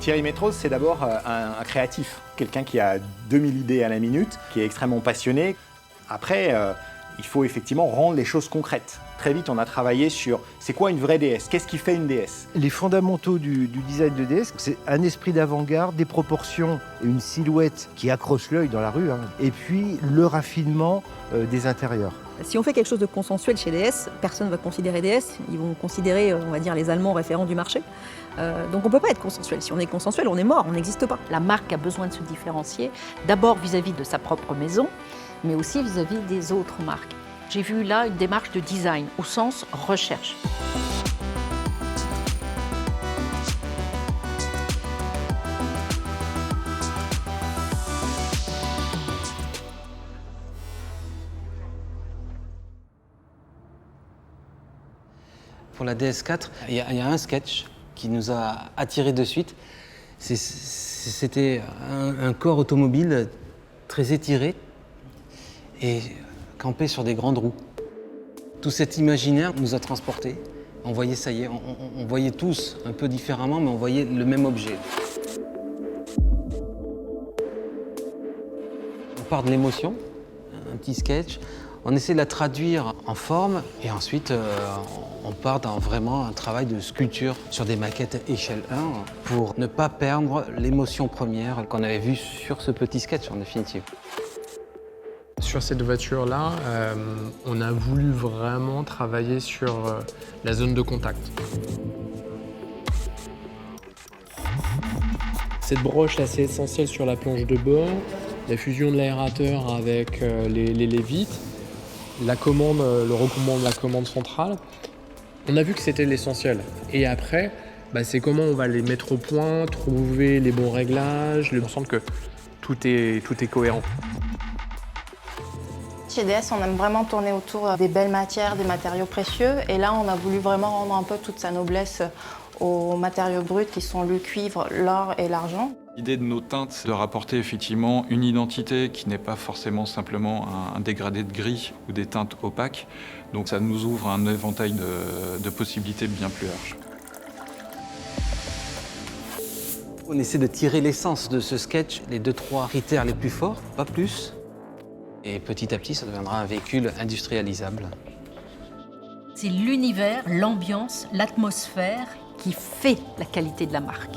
Thierry Métrose, c'est d'abord un créatif, quelqu'un qui a 2000 idées à la minute, qui est extrêmement passionné. Après, il faut effectivement rendre les choses concrètes. Très vite, on a travaillé sur c'est quoi une vraie déesse, qu'est-ce qui fait une déesse. Les fondamentaux du design de déesse, c'est un esprit d'avant-garde, des proportions, une silhouette qui accroche l'œil dans la rue, et puis le raffinement des intérieurs. Si on fait quelque chose de consensuel chez DS, personne ne va considérer DS, ils vont considérer, on va dire, les Allemands référents du marché. Donc on ne peut pas être consensuel. Si on est consensuel, on est mort, on n'existe pas. La marque a besoin de se différencier, d'abord vis-à-vis de sa propre maison, mais aussi vis-à-vis des autres marques. J'ai vu là une démarche de design, au sens recherche. Pour la DS4, il y a un sketch qui nous a attirés de suite. C'était un corps automobile très étiré et campé sur des grandes roues. Tout cet imaginaire nous a transportés. On voyait, ça y est, on voyait tous un peu différemment, mais on voyait le même objet. On part de l'émotion, un petit sketch. On essaie de la traduire en forme et ensuite on part dans vraiment un travail de sculpture sur des maquettes échelle 1 pour ne pas perdre l'émotion première qu'on avait vue sur ce petit sketch en définitive. Sur cette voiture-là, on a voulu vraiment travailler sur la zone de contact. Cette broche est assez essentielle sur la planche de bord, la fusion de l'aérateur avec les lévites, la commande, le recommandement de la commande centrale. On a vu que c'était l'essentiel. Et après, c'est comment on va les mettre au point, trouver les bons réglages, on sent que tout est cohérent. Chez DS, on aime vraiment tourner autour des belles matières, des matériaux précieux. Et là, on a voulu vraiment rendre un peu toute sa noblesse aux matériaux bruts qui sont le cuivre, l'or et l'argent. L'idée de nos teintes, de rapporter effectivement une identité qui n'est pas forcément simplement un dégradé de gris ou des teintes opaques. Donc ça nous ouvre un éventail de possibilités bien plus large. On essaie de tirer l'essence de ce sketch, les 2-3 critères les plus forts, pas plus. Et petit à petit, ça deviendra un véhicule industrialisable. C'est l'univers, l'ambiance, l'atmosphère qui fait la qualité de la marque.